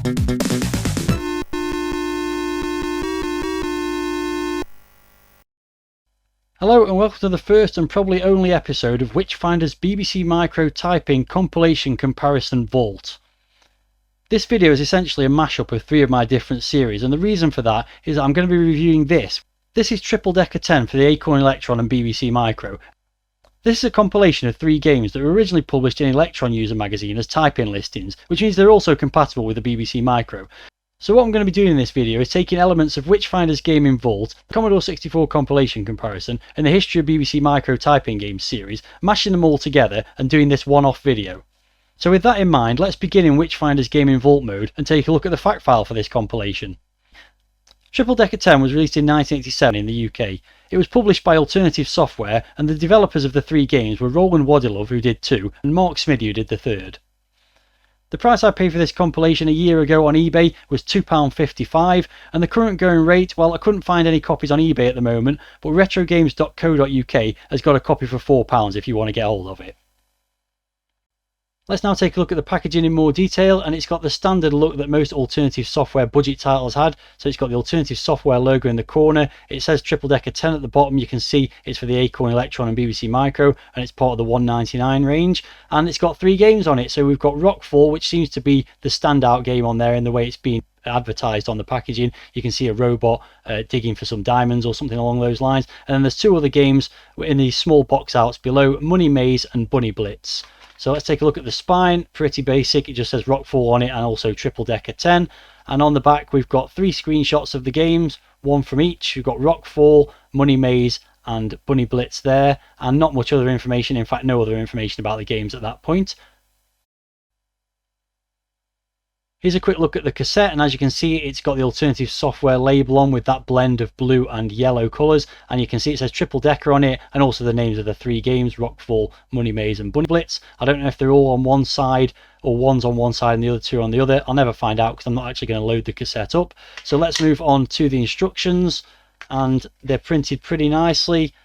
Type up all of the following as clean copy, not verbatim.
Hello and welcome to the first and probably only episode of Witchfinder's BBC Micro Typing Compilation Comparison Vault. This video is essentially a mashup of 3 of my different series, and the reason for that is that I'm going to be reviewing this. This is Triple Decker 10 for the Acorn Electron and BBC Micro. This is a compilation of 3 games that were originally published in Electron User magazine as type-in listings, which means they're also compatible with the BBC Micro. So what I'm going to be doing in this video is taking elements of Witchfinder's Game in Vault, Commodore 64 compilation comparison, and the History of BBC Micro Typing Games series, mashing them all together and doing this one-off video. So with that in mind, let's begin in Witchfinder's Game in Vault mode and take a look at the fact file for this compilation. Triple Decker 10 was released in 1987 in the UK. It was published by Alternative Software, and the developers of the 3 games were Roland Wadilove, who did 2, and Mark Smiddy, who did the 3rd. The price I paid for this compilation a year ago on eBay was £2.55, and the current going rate, well, I couldn't find any copies on eBay at the moment, but retrogames.co.uk has got a copy for £4 if you want to get hold of it. Let's now take a look at the packaging in more detail, and it's got the standard look that most Alternative Software budget titles had. So it's got the Alternative Software logo in the corner, it says Triple Decker 10 at the bottom, you can see it's for the Acorn Electron and BBC Micro, and it's part of the 199 range, and it's got 3 games on it. So we've got Rockfall, which seems to be the standout game on there in the way it's been advertised on the packaging. You can see a robot digging for some diamonds or something along those lines, and then there's 2 other games in these small box outs below, Money Maze and Bunny Blitz. So let's take a look at the spine. Pretty basic, it just says Rockfall on it and also Triple Decker 10, and on the back we've got 3 screenshots of the games, 1 from each. We've got Rockfall, Money Maze and Bunny Blitz there, and not much other information, in fact no other information about the games at that point. Here's a quick look at the cassette, and as you can see it's got the Alternative Software label on with that blend of blue and yellow colours, and you can see it says Triple Decker on it and also the names of the 3 games, Rockfall, Money Maze and Bunny Blitz. I don't know if they're all on one side or one's on one side and the other 2 on the other. I'll never find out because I'm not actually going to load the cassette up. So let's move on to the instructions, and they're printed pretty nicely.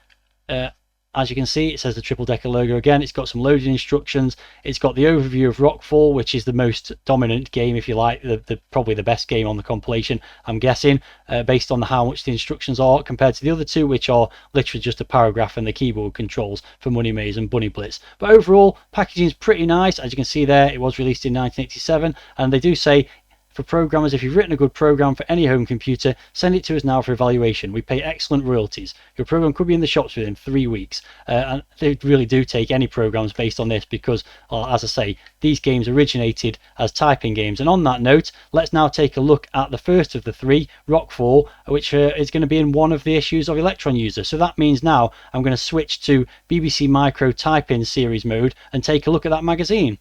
As you can see, it says the Triple Decker logo again. It's got some loading instructions. It's got the overview of Rockfall, which is the most dominant game, if you like, probably the best game on the compilation, I'm guessing, based on how much the instructions are compared to the other 2, which are literally just a paragraph and the keyboard controls for Money Maze and Bunny Blitz. But overall, packaging is pretty nice. As you can see there, it was released in 1987, and they do say, for programmers, if you've written a good program for any home computer, send it to us now for evaluation. We pay excellent royalties. Your program could be in the shops within 3 weeks. And they really do take any programs based on this because, as I say, these games originated as typing games. And on that note, let's now take a look at the first of the 3, Rockfall, which is going to be in one of the issues of Electron User. So that means now I'm going to switch to BBC Micro Type-In series mode and take a look at that magazine.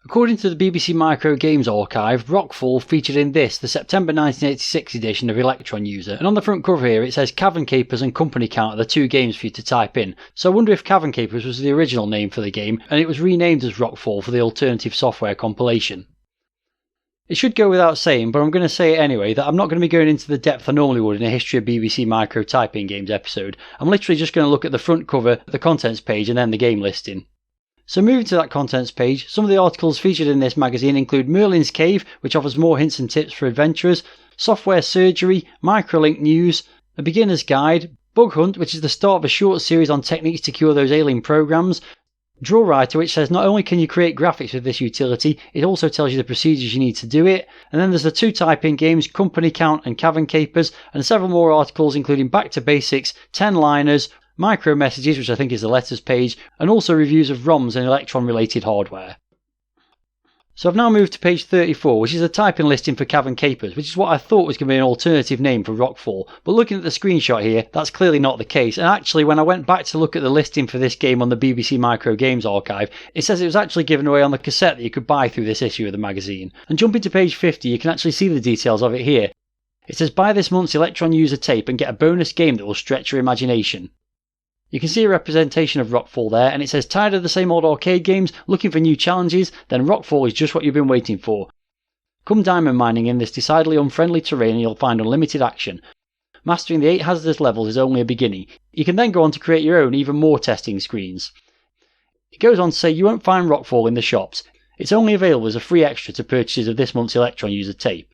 According to the BBC Micro Games Archive, Rockfall featured in this, the September 1986 edition of Electron User, and on the front cover here it says Cavern Capers and Company Count are the 2 games for you to type in. So I wonder if Cavern Capers was the original name for the game, and it was renamed as Rockfall for the Alternative Software compilation. It should go without saying, but I'm going to say it anyway, that I'm not going to be going into the depth I normally would in a History of BBC Micro Typing Games episode. I'm literally just going to look at the front cover, the contents page, and then the game listing. So moving to that contents page, some of the articles featured in this magazine include Merlin's Cave, which offers more hints and tips for adventurers, Software Surgery, Microlink News, a beginner's guide, Bug Hunt, which is the start of a short series on techniques to cure those ailing programs, Draw Writer, which says not only can you create graphics with this utility, it also tells you the procedures you need to do it, and then there's the 2 type-in games, Company Count and Cavern Capers, and several more articles including Back to Basics, 10-liners, micro messages, which I think is the letters page, and also reviews of ROMs and Electron related hardware. So I've now moved to page 34, which is a type-in listing for Cavern Capers, which is what I thought was going to be an alternative name for Rockfall, but looking at the screenshot here, that's clearly not the case, and actually when I went back to look at the listing for this game on the BBC Micro Games Archive, it says it was actually given away on the cassette that you could buy through this issue of the magazine. And jumping to page 50, you can actually see the details of it here. It says buy this month's Electron User tape and get a bonus game that will stretch your imagination. You can see a representation of Rockfall there, and it says tired of the same old arcade games, looking for new challenges? Then Rockfall is just what you've been waiting for. Come diamond mining in this decidedly unfriendly terrain and you'll find unlimited action. Mastering the 8 hazardous levels is only a beginning. You can then go on to create your own even more testing screens. It goes on to say you won't find Rockfall in the shops. It's only available as a free extra to purchases of this month's Electron User tape.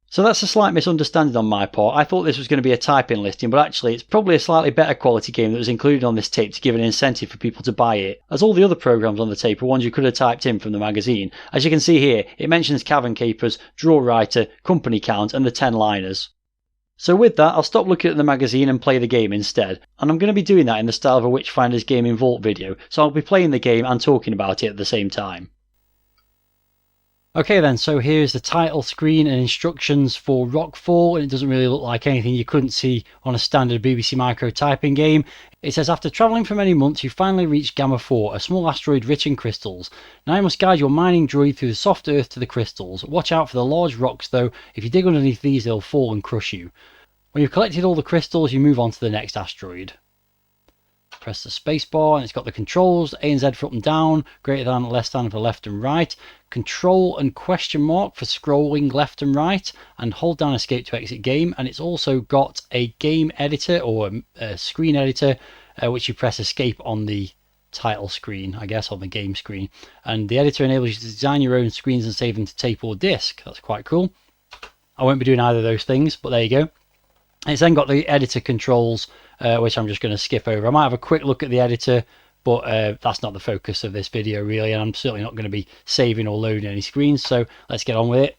So that's a slight misunderstanding on my part. I thought this was going to be a type-in listing, but actually it's probably a slightly better quality game that was included on this tape to give an incentive for people to buy it, as all the other programs on the tape are ones you could have typed in from the magazine. As you can see here, it mentions Cavern Capers, Draw Writer, Company Count and the 10 liners. So with that, I'll stop looking at the magazine and play the game instead, and I'm going to be doing that in the style of a Witchfinder's Game in Vault video, so I'll be playing the game and talking about it at the same time. Okay then, so here's the title screen and instructions for Rockfall, and it doesn't really look like anything you couldn't see on a standard BBC Micro typing game. It says, after travelling for many months, you finally reached Gamma 4, a small asteroid rich in crystals. Now you must guide your mining droid through the soft earth to the crystals. Watch out for the large rocks though, if you dig underneath these they'll fall and crush you. When you've collected all the crystals, you move on to the next asteroid. Press the spacebar and it's got the controls, A and Z for up and down, greater than, less than for left and right, control and question mark for scrolling left and right, and hold down escape to exit game. And it's also got a game editor or a screen editor, which you press escape on the title screen, I guess, on the game screen. And the editor enables you to design your own screens and save them to tape or disc. That's quite cool. I won't be doing either of those things, but there you go. It's then got the editor controls, which I'm just going to skip over. I might have a quick look at the editor, but that's not the focus of this video really, and I'm certainly not going to be saving or loading any screens, so let's get on with it.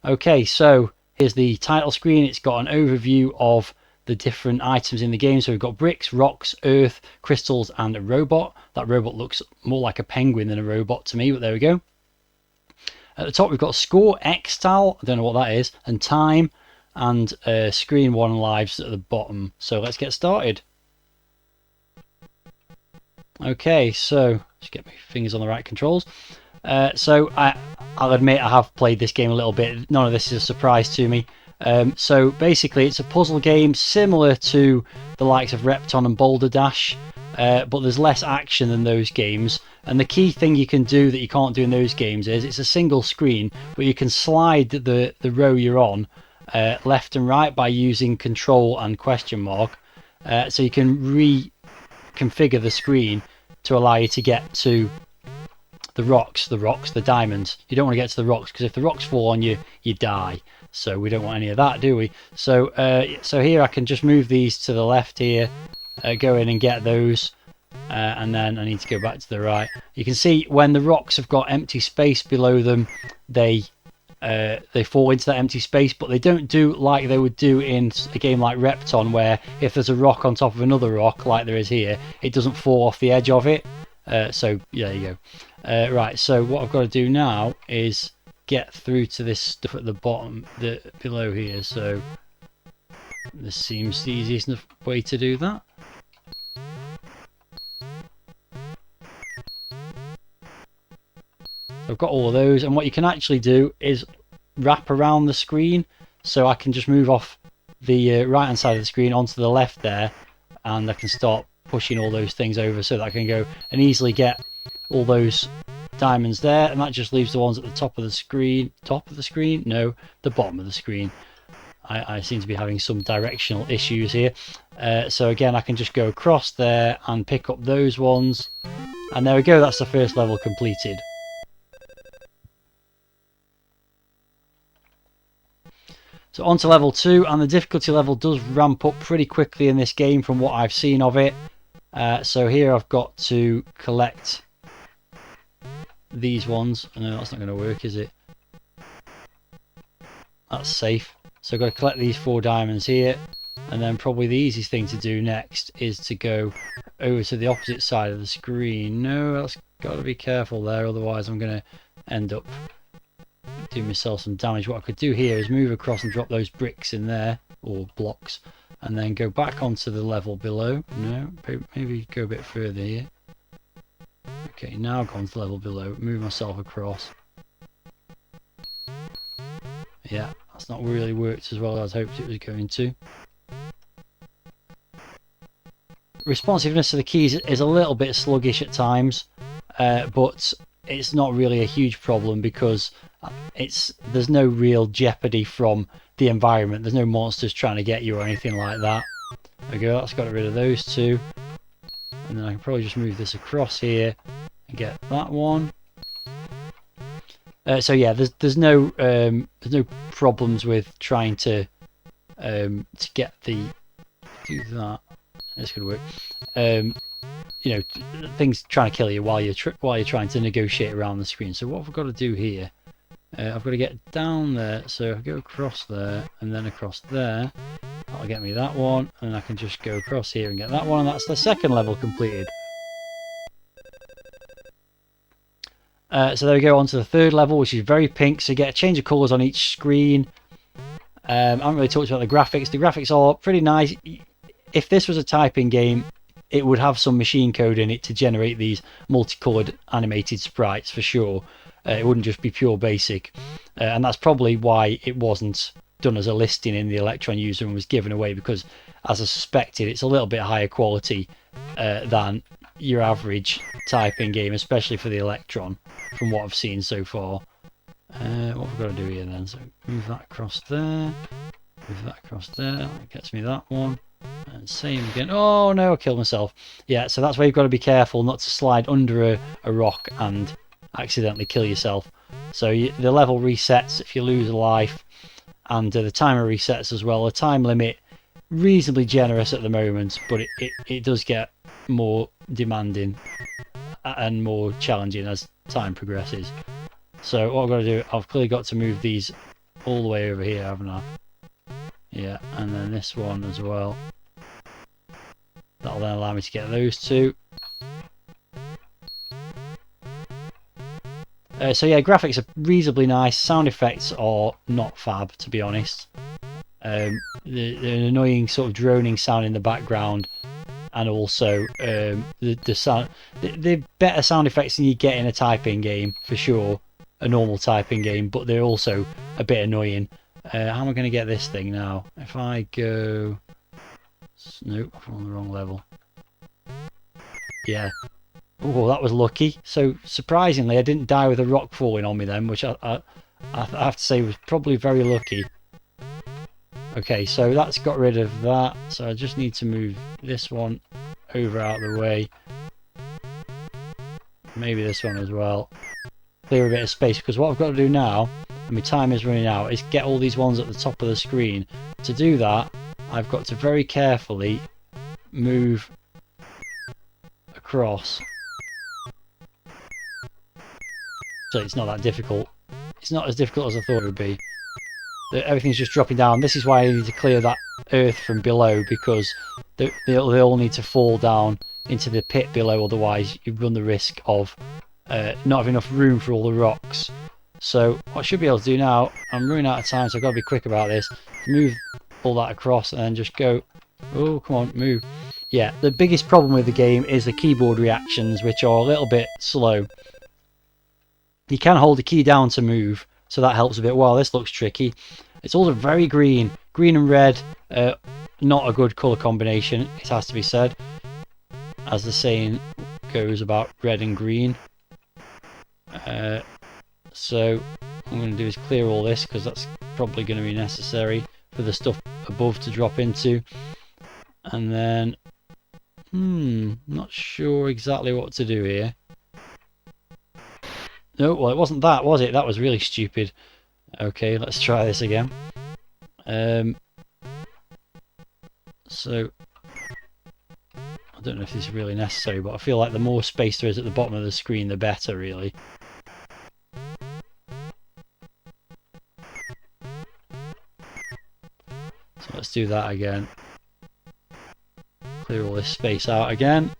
Okay, so here's the title screen. It's got an overview of the different items in the game. So we've got bricks, rocks, earth, crystals, and a robot. That robot looks more like a penguin than a robot to me, but there we go. At the top we've got score, X-Tal, I don't know what that is, and time, and screen 1 and lives at the bottom. So let's get started. Okay, so just get my fingers on the right controls. So I'll admit I have played this game a little bit. None of this is a surprise to me. So basically it's a puzzle game similar to the likes of Repton and Boulder Dash, but there's less action than those games. And the key thing you can do that you can't do in those games is it's a single screen, but you can slide the row you're on left and right by using control and question mark. So you can reconfigure the screen to allow you to get to the diamonds. You don't want to get to the rocks, because if the rocks fall on you, you die. So we don't want any of that, do we? So so here I can just move these to the left here, go in and get those, and then I need to go back to the right. You can see when the rocks have got empty space below them, they fall into that empty space, but they don't do like they would do in a game like Repton, where if there's a rock on top of another rock like there is here, it doesn't fall off the edge of it. So yeah, there you go. Right, so what I've got to do now is get through to this stuff at the bottom, below here. So this seems the easiest way to do that. I've got all of those, and what you can actually do is wrap around the screen, so I can just move off the right hand side of the screen onto the left there, and I can start pushing all those things over so that I can go and easily get all those diamonds there. And that just leaves the ones at the top of the screen. No, the bottom of the screen. I seem to be having some directional issues here. So again, I can just go across there and pick up those ones, and there we go, that's the first level completed. So on to level 2, and the difficulty level does ramp up pretty quickly in this game from what I've seen of it. So here I've got to collect these ones. No, that's not going to work, is it? That's safe. So I've got to collect these 4 diamonds here, and then probably the easiest thing to do next is to go over to the opposite side of the screen. No, that's got to be careful there, otherwise I'm going to end up do myself some damage. What I could do here is move across and drop those bricks in there, or blocks, and then go back onto the level below. No, maybe go a bit further here. Okay, now I've gone to the level below, move myself across. Yeah, that's not really worked as well as I hoped it was going to. Responsiveness to the keys is a little bit sluggish at times, but it's not really a huge problem because there's no real jeopardy from the environment. There's no monsters trying to get you or anything like that. There we go, that's got rid of those 2. And then I can probably just move this across here and get that one. So yeah, there's no problems with trying to get the do that. That's gonna work. You know, things trying to kill you while you're trying to negotiate around the screen. So what have I got to do here? I've got to get down there. So I go across there and then across there. That'll get me that one, and I can just go across here and get that one, and that's the second level completed. So there we go, on to the third level, which is very pink. So you get a change of colours on each screen. I haven't really talked about the graphics. The graphics are pretty nice. If this was a typing game, it would have some machine code in it to generate these multicoloured animated sprites for sure. It wouldn't just be pure basic. And that's probably why it wasn't done as a listing in the Electron User and was given away, because as I suspected, it's a little bit higher quality than your average typing game, especially for the Electron, from what I've seen so far. What have we got to do here then? So move that across there, move that across there, that gets me that one, and same again. Oh no, I killed myself. Yeah, so that's why you've got to be careful not to slide under a rock and accidentally kill yourself. So the level resets if you lose a life, and the timer resets as well. The time limit, reasonably generous at the moment, but it does get more demanding and more challenging as time progresses. So what I've got to do, I've clearly got to move these all the way over here, haven't I? Yeah, and then this one as well. That'll then allow me to get those two. So yeah, graphics are reasonably nice. Sound effects are not fab, to be honest. The annoying sort of droning sound in the background, and also the sound. They're better sound effects than you get in a typing game for sure, a normal typing game, but they're also a bit annoying. How am I going to get this thing now? If I go, nope, I'm on the wrong level. Yeah. Oh, that was lucky. So surprisingly, I didn't die with a rock falling on me then, which I have to say was probably very lucky. Okay, so that's got rid of that. So I just need to move this one over out of the way. Maybe this one as well. Clear a bit of space, because what I've got to do now, and my time is running out, is get all these ones at the top of the screen. To do that, I've got to very carefully move across. So it's not that difficult. It's not as difficult as I thought it would be. Everything's just dropping down. This is why I need to clear that earth from below, because they all need to fall down into the pit below, otherwise you run the risk of not having enough room for all the rocks. So what I should be able to do now, I'm running out of time, so I've got to be quick about this. Move all that across and then just go. Oh, come on, move. Yeah, the biggest problem with the game is the keyboard reactions, which are a little bit slow. You can hold the key down to move, so that helps a bit. Wow, this looks tricky. It's also very green. Green and red, not a good colour combination, it has to be said. As the saying goes about red and green. So what I'm going to do is clear all this, because that's probably going to be necessary for the stuff above to drop into. And then, not sure exactly what to do here. No, well, it wasn't that, was it? That was really stupid. Okay, let's try this again. So, I don't know if this is really necessary, but I feel like the more space there is at the bottom of the screen, the better, really. So let's do that again. Clear all this space out again.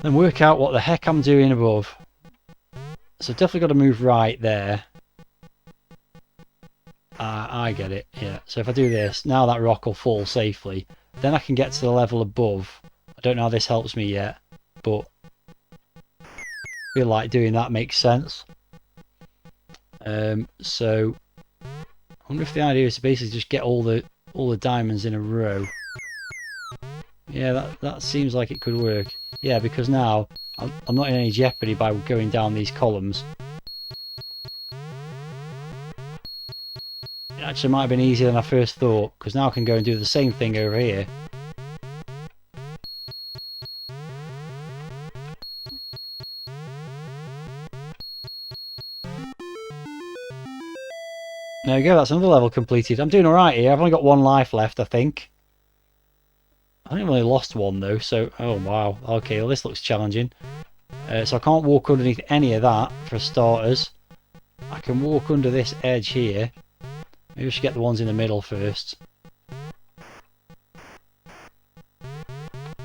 Then work out what the heck I'm doing above. So definitely got to move right there. I get it, yeah. So if I do this, now that rock will fall safely. Then I can get to the level above. I don't know how this helps me yet, but I feel like doing that makes sense. So I wonder if the idea is to basically just get all the diamonds in a row. Yeah, that seems like it could work. Yeah, because now I'm not in any jeopardy by going down these columns. It actually might have been easier than I first thought, because now I can go and do the same thing over here. There we go, that's another level completed. I'm doing alright here. I've only got one life left, I think. I think I've only lost one though, so... Oh wow, okay, well this looks challenging. So I can't walk underneath any of that, for starters. I can walk under this edge here. Maybe we should get the ones in the middle first.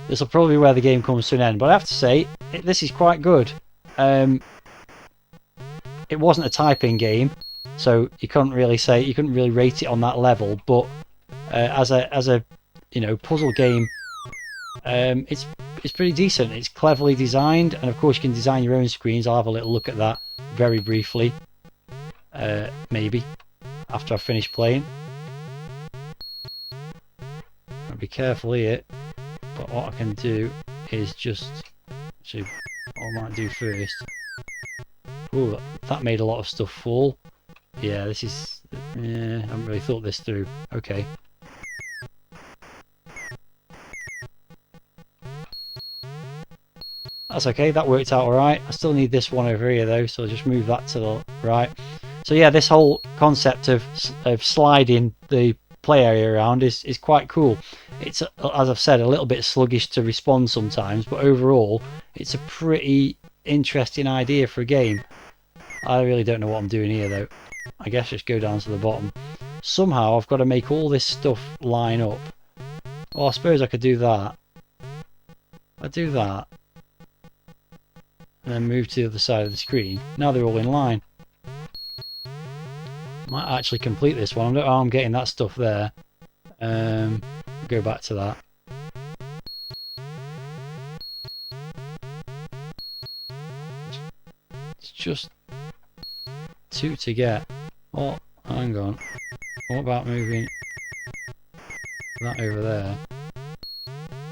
This will probably be where the game comes to an end, but I have to say, this is quite good. It wasn't a typing game, so you couldn't really rate it on that level, but as a puzzle game, it's pretty decent. It's cleverly designed, and of course you can design your own screens. I'll have a little look at that very briefly, maybe after I've finished playing. I'll be careful here, but what I can do is just what I might do first. Ooh, that made a lot of stuff fall. Yeah, this is... I haven't really thought this through. Okay. That's okay, that worked out alright. I still need this one over here though, so I'll just move that to the right. So yeah, this whole concept of sliding the play area around is quite cool. It's, as I've said, a little bit sluggish to respond sometimes, but overall it's a pretty interesting idea for a game. I really don't know what I'm doing here though. I guess just go down to the bottom. Somehow I've got to make all this stuff line up. Well, I suppose I could do that. I do that. And then move to the other side of the screen. Now they're all in line. Might actually complete this one. I don't know how I'm getting that stuff there. Go back to that. It's just two to get. Oh, hang on. What about moving that over there?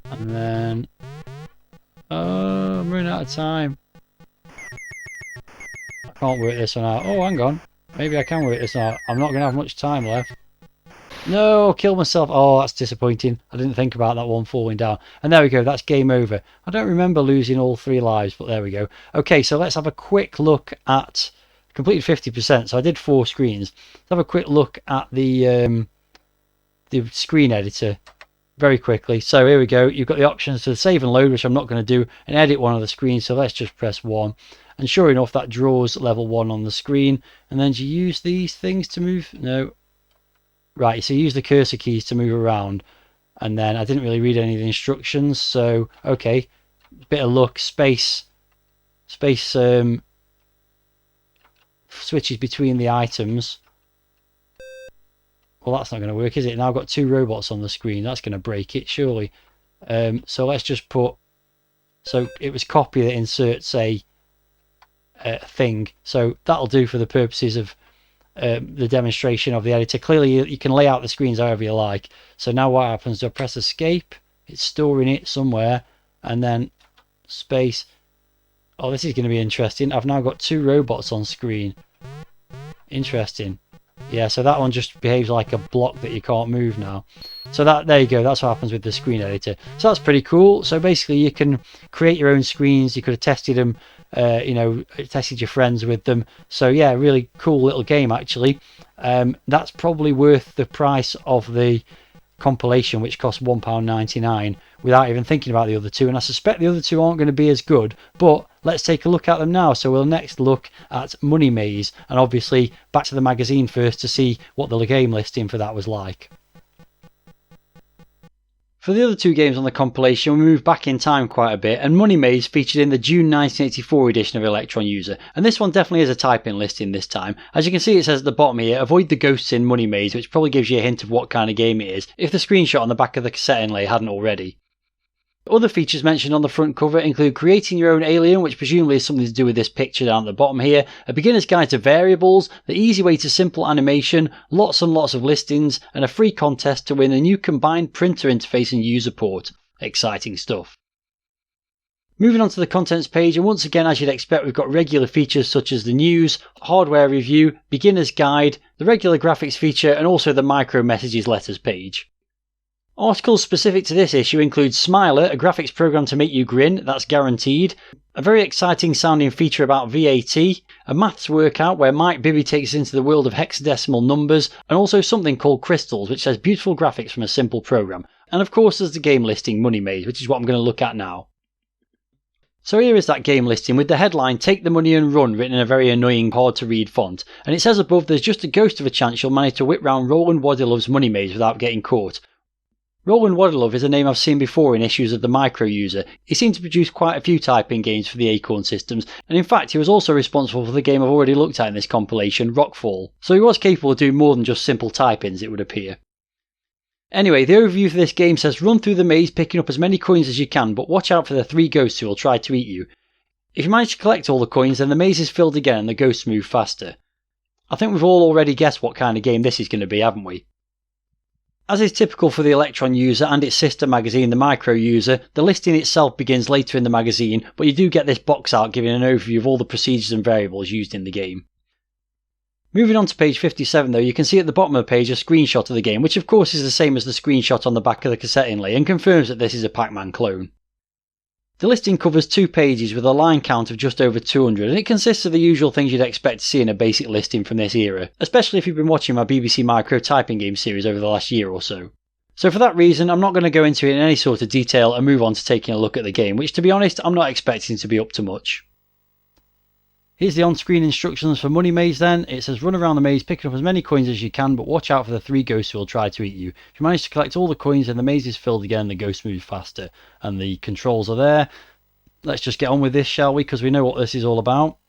And then... Oh, I'm running out of time. I can't work this one out. Oh, hang on. Maybe I can work this out. I'm not going to have much time left. No, kill myself. Oh, that's disappointing. I didn't think about that one falling down. And there we go. That's game over. I don't remember losing all 3 lives, but there we go. Okay, so let's have a quick look at... Completed 50%, so I did 4 screens. Let's have a quick look at the screen editor very quickly. So here we go. You've got the options to save and load, which I'm not going to do, and edit one of the screens. So let's just press 1. And sure enough, that draws level 1 on the screen. And then do you use these things to move? No. Right, so you use the cursor keys to move around. And then I didn't really read any of the instructions. So, okay. Bit of luck. Space switches between the items. Well, that's not going to work, is it? Now I've got 2 robots on the screen. That's going to break it, surely. So let's just put... So it was copy that inserts a thing. So that'll do for the purposes of the demonstration of the editor. Clearly, you can lay out the screens however you like. So now what happens? Do I press escape? It's storing it somewhere. And then space. Oh, this is going to be interesting. I've now got 2 robots on screen. Interesting. Yeah, so that one just behaves like a block that you can't move now. So there you go. That's what happens with the screen editor. So that's pretty cool. So basically you can create your own screens. You could have tested them, tested your friends with them. So yeah, really cool little game actually. That's probably worth the price of the compilation, which costs £1.99, without even thinking about the other 2. And I suspect the other 2 aren't going to be as good, but let's take a look at them now. So we'll next look at Money Maze, and obviously back to the magazine first to see what the game listing for that was like. For the other 2 games on the compilation, we move back in time quite a bit, and Money Maze featured in the June 1984 edition of Electron User, and this one definitely is a type-in listing this time. As you can see, it says at the bottom here, avoid the ghosts in Money Maze, which probably gives you a hint of what kind of game it is, if the screenshot on the back of the cassette inlay hadn't already. Other features mentioned on the front cover include creating your own alien, which presumably is something to do with this picture down at the bottom here, a beginner's guide to variables, the easy way to simple animation, lots and lots of listings, and a free contest to win a new combined printer interface and user port. Exciting stuff. Moving on to the contents page, and once again, as you'd expect, we've got regular features such as the news, hardware review, beginner's guide, the regular graphics feature, and also the micro messages letters page. Articles specific to this issue include Smiler, a graphics program to make you grin, that's guaranteed. A very exciting sounding feature about VAT, a maths workout where Mike Bibby takes us into the world of hexadecimal numbers, and also something called Crystals, which has beautiful graphics from a simple program. And of course there's the game listing Money Maze, which is what I'm going to look at now. So here is that game listing with the headline "Take the Money and Run" written in a very annoying, hard to read font, and it says above there's just a ghost of a chance you'll manage to whip round Roland Wadilov's Money Maze without getting caught. Roland Wadilov is a name I've seen before in issues of the Micro User. He seemed to produce quite a few typing games for the Acorn systems, and in fact he was also responsible for the game I've already looked at in this compilation, Rockfall. So he was capable of doing more than just simple type-ins, it would appear. Anyway, the overview for this game says run through the maze picking up as many coins as you can, but watch out for the 3 ghosts who will try to eat you. If you manage to collect all the coins, then the maze is filled again and the ghosts move faster. I think we've all already guessed what kind of game this is going to be, haven't we? As is typical for the Electron User and its sister magazine, the Micro User, the listing itself begins later in the magazine, but you do get this box art giving an overview of all the procedures and variables used in the game. Moving on to page 57 though, you can see at the bottom of the page a screenshot of the game, which of course is the same as the screenshot on the back of the cassette inlay and confirms that this is a Pac-Man clone. The listing covers 2 pages with a line count of just over 200, and it consists of the usual things you'd expect to see in a basic listing from this era, especially if you've been watching my BBC Micro typing game series over the last year or so. So for that reason, I'm not going to go into it in any sort of detail and move on to taking a look at the game, which to be honest, I'm not expecting to be up to much. Here's the on-screen instructions for Money Maze then. It says run around the maze picking up as many coins as you can, but watch out for the 3 ghosts who will try to eat you. If you manage to collect all the coins, then the maze is filled again, the ghosts move faster, and the controls are there. Let's just get on with this, shall we, because we know what this is all about.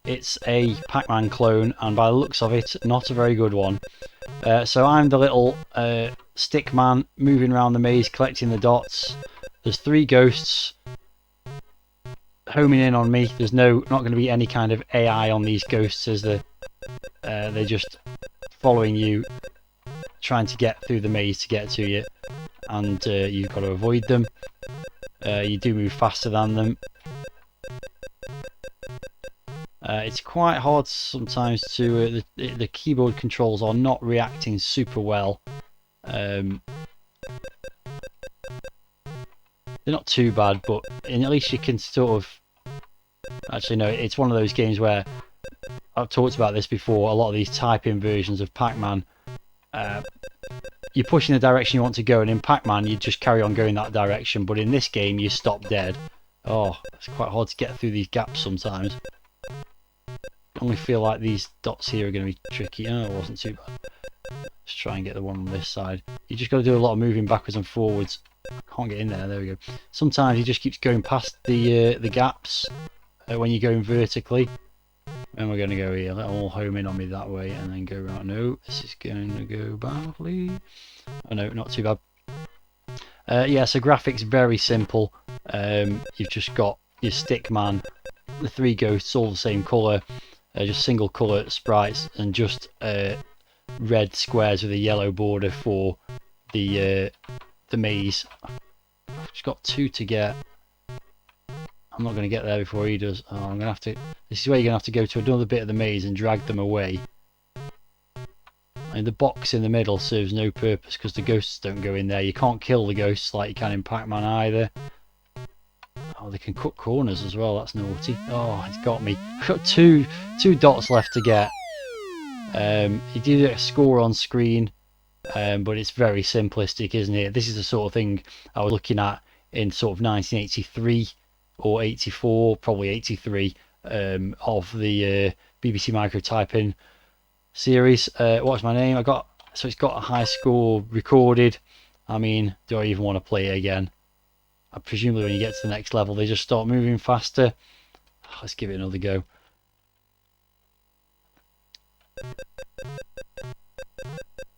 It's a Pac-Man clone, and by the looks of it, not a very good one. So I'm the little stick man moving around the maze collecting the dots. There's 3 ghosts homing in on me. There's not going to be any kind of AI on these ghosts, as they're just following you, trying to get through the maze to get to you, and you've got to avoid them. You do move faster than them. It's quite hard sometimes to the keyboard controls are not reacting super well. They're not too bad, but at least you can sort of... Actually no, it's one of those games where I've talked about this before. A lot of these type-in versions of Pac-Man, you're pushing the direction you want to go, and in Pac-Man you just carry on going that direction, but in this game you stop dead. Oh, it's quite hard to get through these gaps sometimes. I only feel like these dots here are going to be tricky. Oh, it wasn't too bad. Let's try and get the one on this side. You just got to do a lot of moving backwards and forwards. Can't get in there. There we go. Sometimes he just keeps going past the gaps when you're going vertically. And we're going to go here. Let them all home in on me that way, and then go right. No, this is going to go badly. Oh no, not too bad. Yeah, so graphics very simple. You've just got your stick man, the 3 ghosts, all the same colour, just single colour sprites, and just red squares with a yellow border for the maze. I've just got 2 to get. I'm not going to get there before he does. Oh, I'm going to have to... This is where you're going to have to go to another bit of the maze and drag them away. And the box in the middle serves no purpose because the ghosts don't go in there. You can't kill the ghosts like you can in Pac-Man either. Oh, they can cut corners as well. That's naughty. Oh, it's got me. I've got two dots left to get. You do get a score on screen, but it's very simplistic, isn't it? This is the sort of thing I was looking at in sort of 1983 or 84, probably 83, of the BBC Micro Typing series. What's my name? So it's got a high score recorded. I mean, do I even want to play it again? Presumably when you get to the next level they just start moving faster. Let's give it another go.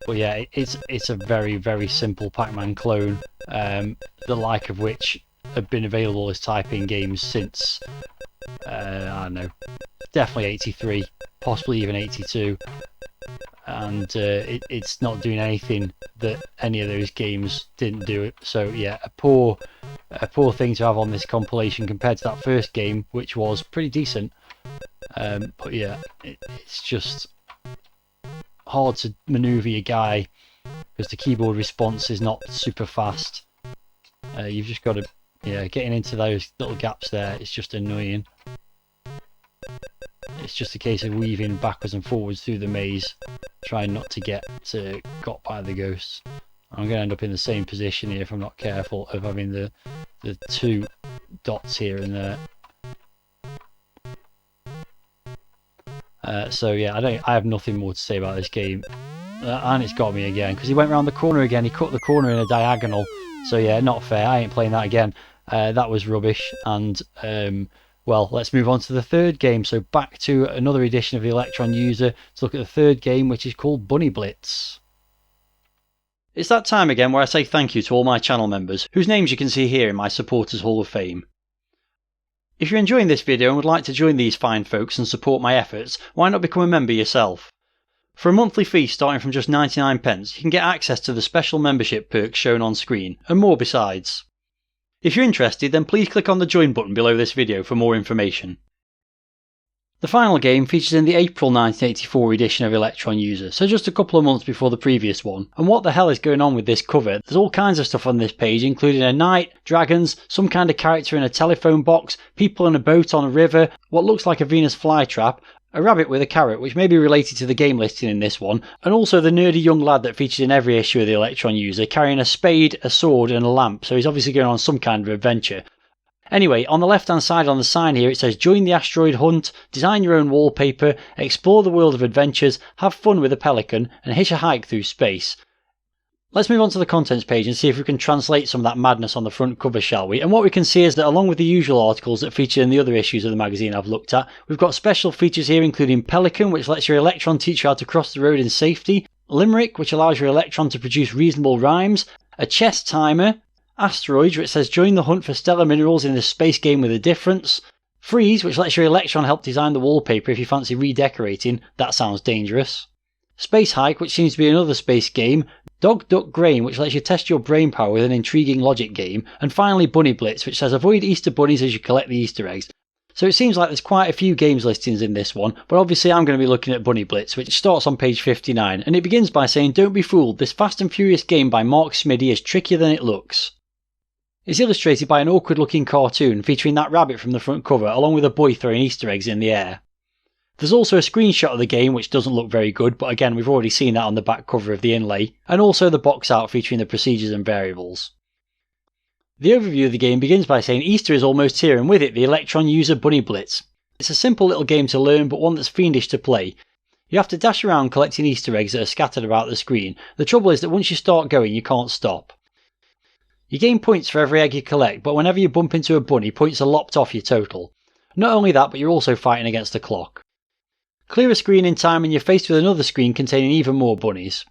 But yeah, it's a very, very simple Pac-Man clone, the like of which have been available as typing games since I don't know, definitely 83, possibly even 82, and it's not doing anything that any of those games didn't do it. So yeah, a poor thing to have on this compilation compared to that first game, which was pretty decent. But yeah, it's just hard to maneuver your guy because the keyboard response is not super fast. You've just got to Yeah, getting into those little gaps there is just annoying. It's just a case of weaving backwards and forwards through the maze, trying not to get got by the ghosts. I'm going to end up in the same position here if I'm not careful of having the two dots here and there. So yeah, I have nothing more to say about this game. And it's got me again, because he went around the corner again. He cut the corner in a diagonal. So yeah, not fair. I ain't playing that again. That was rubbish. And well, let's move on to the third game. So back to another edition of the Electron User to look at the third game, which is called Bunny Blitz. It's that time again where I say thank you to all my channel members, whose names you can see here in my Supporters Hall of Fame. If you're enjoying this video and would like to join these fine folks and support my efforts, why not become a member yourself? For a monthly fee starting from just 99p, you can get access to the special membership perks shown on screen, and more besides. If you're interested, then please click on the join button below this video for more information. The final game features in the April 1984 edition of Electron User, so just a couple of months before the previous one. And what the hell is going on with this cover? There's all kinds of stuff on this page, including a knight, dragons, some kind of character in a telephone box, people in a boat on a river, what looks like a Venus flytrap, a rabbit with a carrot, which may be related to the game listing in this one, and also the nerdy young lad that featured in every issue of the Electron User, carrying a spade, a sword and a lamp, so he's obviously going on some kind of adventure. Anyway, on the left hand side on the sign here it says join the asteroid hunt, design your own wallpaper, explore the world of adventures, have fun with a pelican and hitch a hike through space. Let's move on to the contents page and see if we can translate some of that madness on the front cover, shall we? And what we can see is that along with the usual articles that feature in the other issues of the magazine I've looked at, we've got special features here including Pelican, which lets your Electron teach you how to cross the road in safety, Limerick, which allows your Electron to produce reasonable rhymes, a chess timer, Asteroids, which says join the hunt for stellar minerals in this space game with a difference, Freeze, which lets your Electron help design the wallpaper if you fancy redecorating, that sounds dangerous, Space Hike, which seems to be another space game, Dog Duck Grain, which lets you test your brain power with an intriguing logic game, and finally Bunny Blitz, which says avoid Easter bunnies as you collect the Easter eggs. So it seems like there's quite a few games listings in this one, but obviously I'm going to be looking at Bunny Blitz, which starts on page 59, and it begins by saying don't be fooled, this fast and furious game by Mark Smiddy is trickier than it looks. It's illustrated by an awkward looking cartoon featuring that rabbit from the front cover along with a boy throwing Easter eggs in the air. There's also a screenshot of the game which doesn't look very good, but again we've already seen that on the back cover of the inlay, and also the box art featuring the procedures and variables. The overview of the game begins by saying Easter is almost here and with it the Electron User Bunny Blitz. It's a simple little game to learn but one that's fiendish to play. You have to dash around collecting Easter eggs that are scattered about the screen. The trouble is that once you start going you can't stop. You gain points for every egg you collect, but whenever you bump into a bunny, points are lopped off your total. Not only that, but you're also fighting against the clock. Clear a screen in time and you're faced with another screen containing even more bunnies.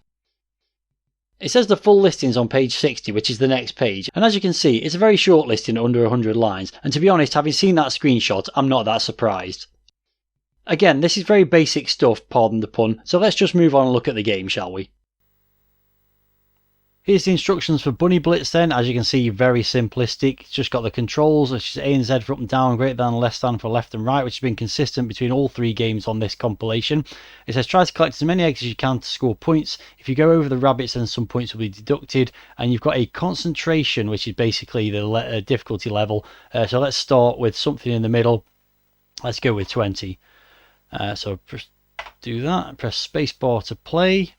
It says the full listing's on page 60, which is the next page, and as you can see, it's a very short listing at under 100 lines, and to be honest, having seen that screenshot, I'm not that surprised. Again, this is very basic stuff, pardon the pun, so let's just move on and look at the game, shall we? Here's the instructions for Bunny Blitz then. As you can see, very simplistic. It's just got the controls, which is A and Z for up and down, greater than and less than for left and right, which has been consistent between all three games on this compilation. It says try to collect as many eggs as you can to score points. If you go over the rabbits, then some points will be deducted. And you've got a concentration, which is basically the difficulty level. So let's start with something in the middle. Let's go with 20. So do that. Press spacebar to play.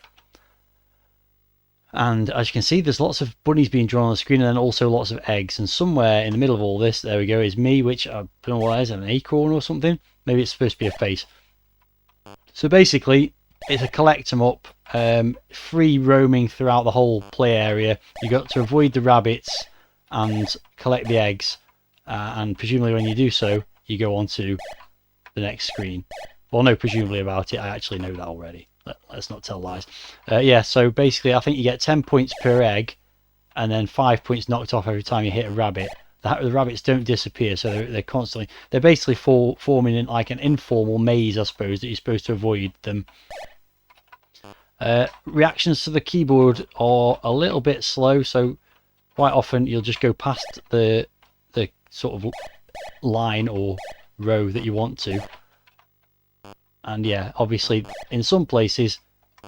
And as you can see, there's lots of bunnies being drawn on the screen and then also lots of eggs. And somewhere in the middle of all this, there we go, is me, which I don't know what it is, an acorn or something. Maybe it's supposed to be a face. So basically, it's a collect 'em up, free roaming throughout the whole play area. You got to avoid the rabbits and collect the eggs. And presumably when you do so, you go on to the next screen. Well, no, presumably about it. I actually know that already. Let's not tell lies. Yeah, so basically I think you get 10 points per egg and then 5 points knocked off every time you hit a rabbit. The rabbits don't disappear, so they're basically forming in like an informal maze, I suppose, that you're supposed to avoid them. Reactions to the keyboard are a little bit slow, so quite often you'll just go past the sort of line or row that you want to. And yeah, obviously in some places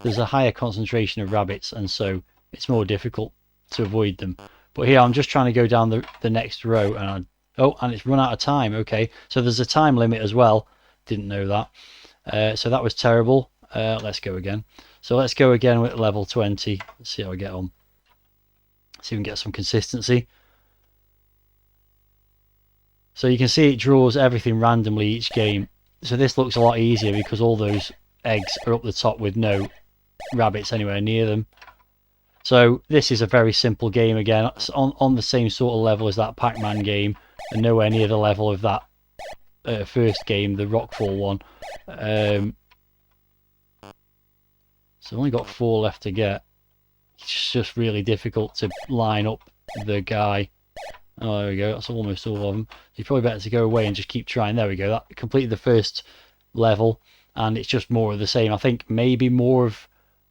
there's a higher concentration of rabbits and so it's more difficult to avoid them. But here I'm just trying to go down the next row, and and it's run out of time. Okay, so there's a time limit as well. Didn't know that. So that was terrible. Let's go again. So let's go again with level 20. Let's see how we get on. See if we can get some consistency. So you can see it draws everything randomly each game. So this looks a lot easier because all those eggs are up the top with no rabbits anywhere near them. So this is a very simple game again. It's on the same sort of level as that Pac-Man game, and nowhere near the level of that first game, the Rockfall one. So I've only got 4 left to get. It's just really difficult to line up the guy. Oh, there we go. That's almost all of them. You're probably better to go away and just keep trying. There we go. That completed the first level, and it's just more of the same. I think maybe more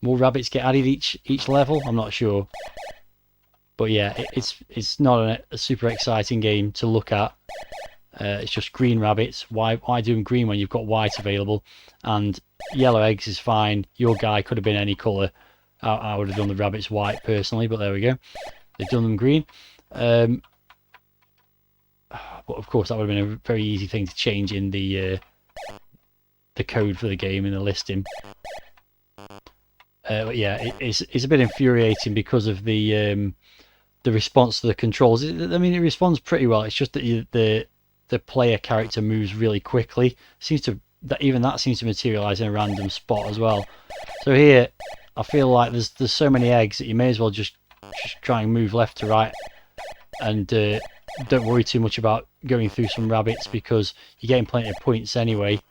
rabbits get added each level. I'm not sure, but yeah, it's not a super exciting game to look at. It's just green rabbits. Why do them green when you've got white available? And yellow eggs is fine. Your guy could have been any colour. I would have done the rabbits white personally, but there we go. They've done them green. But of course that would have been a very easy thing to change in the code for the game, in the listing. But yeah, it's a bit infuriating because of the response to the controls. I mean, it responds pretty well. It's just that the player character moves really quickly. Even that seems to materialize in a random spot as well. So here, I feel like there's so many eggs that you may as well just try and move left to right, and don't worry too much about going through some rabbits because you're getting plenty of points anyway.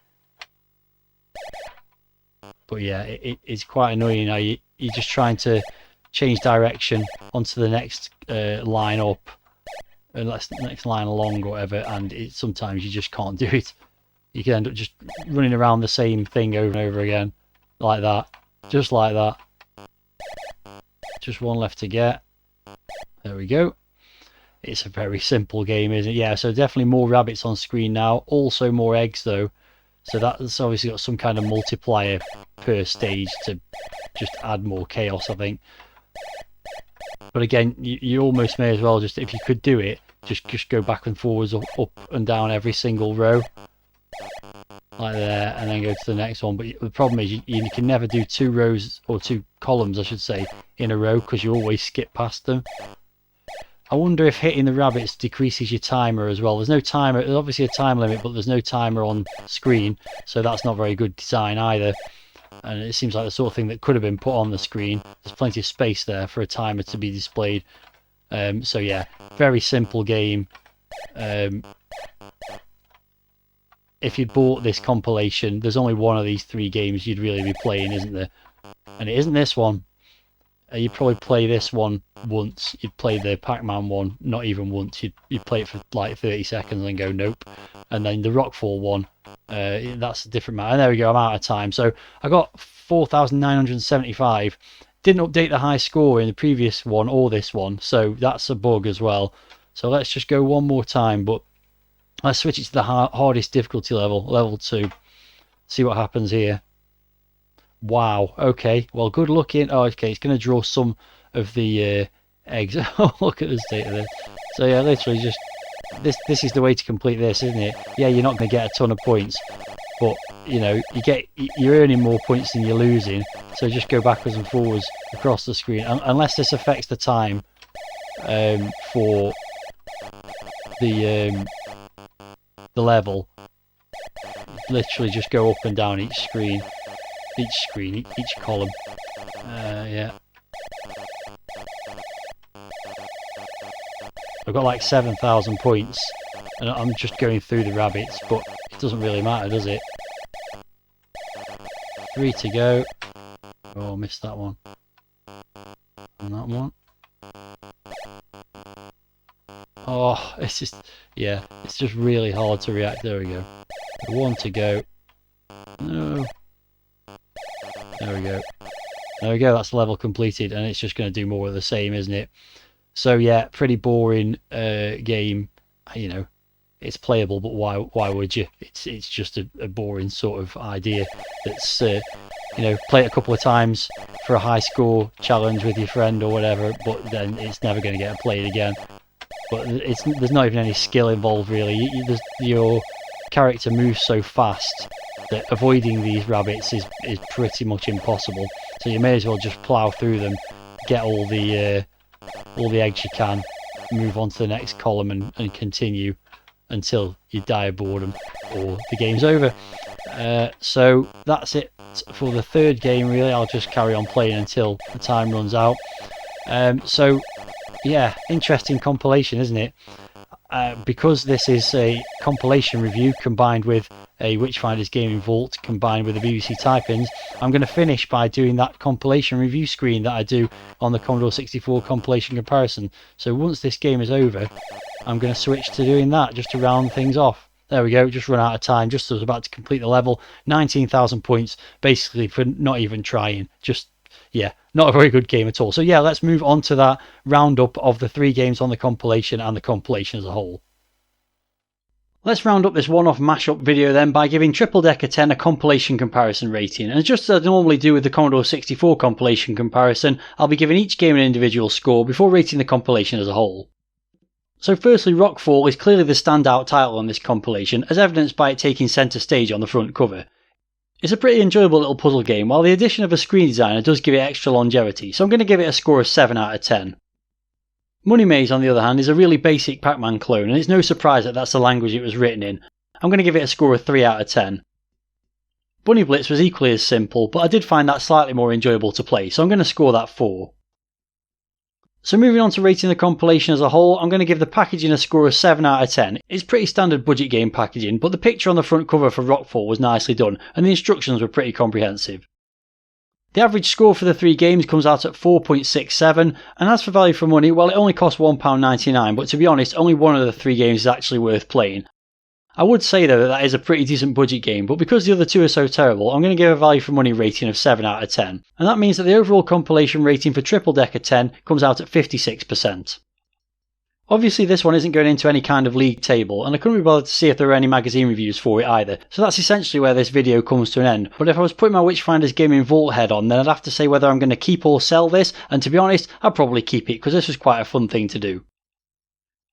But yeah, it's quite annoying now. You're just trying to change direction onto the next line up, next line along or whatever, and sometimes you just can't do it. You can end up just running around the same thing over and over again, like that, just like that. Just one left to get. There we go. It's a very simple game, isn't it? Yeah, so definitely more rabbits on screen now. Also more eggs though. So that's obviously got some kind of multiplier per stage to just add more chaos, I think. But again, you almost may as well just, if you could do it, just go back and forwards, up and down every single row. Like there, and then go to the next one. But the problem is you can never do 2 rows, or 2 columns I should say, in a row, because you always skip past them. I wonder if hitting the rabbits decreases your timer as well. There's no timer, there's obviously a time limit, but there's no timer on screen, so that's not very good design either. And it seems like the sort of thing that could have been put on the screen. There's plenty of space there for a timer to be displayed. So yeah, very simple game. If you bought this compilation, there's only one of these 3 games you'd really be playing, isn't there? And it isn't this one. You'd probably play this one once. You'd play the Pac-Man one not even once. You'd play it for like 30 seconds and go nope. And then the Rockfall one, that's a different matter. And there we go, I'm out of time. So I got 4,975. Didn't update the high score in the previous one or this one, so that's a bug as well. So let's just go one more time, but let's switch it to the hardest difficulty level, level 2. See what happens here. Wow, okay, well, good looking. Oh, okay, it's going to draw some of the eggs. Oh, look at the state of this. So yeah, literally just this is the way to complete this, isn't it? Yeah, you're not going to get a ton of points, but you know, you're earning more points than you're losing. So just go backwards and forwards across the screen, unless this affects the time for the level. Literally just go up and down each column. Yeah. I've got like 7,000 points, and I'm just going through the rabbits, but it doesn't really matter, does it? 3 to go. Oh, I missed that one. And that one. Oh, it's just, yeah, it's just really hard to react. There we go. 1 to go. No. There we go. There we go, that's level completed, and it's just going to do more of the same, isn't it? So yeah, pretty boring game. You know, it's playable, but why would you? It's just a boring sort of idea that's you know, play it a couple of times for a high score challenge with your friend or whatever, but then it's never going to get played again. But there's not even any skill involved really. Your character moves so fast that avoiding these rabbits is pretty much impossible. So you may as well just plow through them, get all the eggs you can, move on to the next column and continue until you die of boredom or the game's over. So that's it for the third game really. I'll just carry on playing until the time runs out. So yeah, interesting compilation, isn't it? Because this is a compilation review combined with a Witchfinder's Gaming Vault combined with the BBC type-ins, I'm going to finish by doing that compilation review screen that I do on the Commodore 64 compilation comparison. So once this game is over, I'm going to switch to doing that just to round things off. There we go, just run out of time, just as I was about to complete the level. 19,000 points basically for not even trying. Just, yeah, not a very good game at all. So yeah, let's move on to that roundup of the 3 games on the compilation and the compilation as a whole. Let's round up this one-off mashup video then by giving Triple Decker 10 a compilation comparison rating. And just as I normally do with the Commodore 64 compilation comparison, I'll be giving each game an individual score before rating the compilation as a whole. So firstly, Rockfall is clearly the standout title on this compilation, as evidenced by it taking centre stage on the front cover. It's a pretty enjoyable little puzzle game, while the addition of a screen designer does give it extra longevity, so I'm going to give it a score of 7 out of 10. Money Maze, on the other hand, is a really basic Pac-Man clone, and it's no surprise that that's the language it was written in. I'm going to give it a score of 3 out of 10. Bunny Blitz was equally as simple, but I did find that slightly more enjoyable to play, so I'm going to score that 4. So moving on to rating the compilation as a whole, I'm going to give the packaging a score of 7 out of 10. It's pretty standard budget game packaging, but the picture on the front cover for Rockfall was nicely done, and the instructions were pretty comprehensive. The average score for the 3 games comes out at 4.67, and as for value for money, well, it only costs £1.99, but to be honest, only one of the 3 games is actually worth playing. I would say though that is a pretty decent budget game, but because the other 2 are so terrible, I'm going to give a value for money rating of 7 out of 10, and that means that the overall compilation rating for Triple Decker 10 comes out at 56%. Obviously this one isn't going into any kind of league table, and I couldn't be bothered to see if there were any magazine reviews for it either, so that's essentially where this video comes to an end. But if I was putting my Witchfinder's Gaming Vault head on, then I'd have to say whether I'm going to keep or sell this, and to be honest, I'd probably keep it because this was quite a fun thing to do.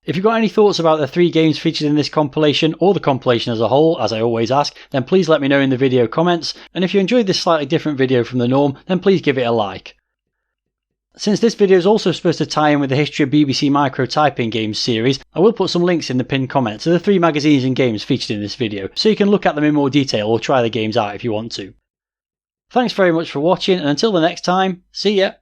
If you've got any thoughts about the 3 games featured in this compilation, or the compilation as a whole, as I always ask, then please let me know in the video comments, and if you enjoyed this slightly different video from the norm, then please give it a like. Since this video is also supposed to tie in with the History of BBC Micro Typing Games series, I will put some links in the pinned comment to the 3 magazines and games featured in this video, so you can look at them in more detail or try the games out if you want to. Thanks very much for watching, and until the next time, see ya!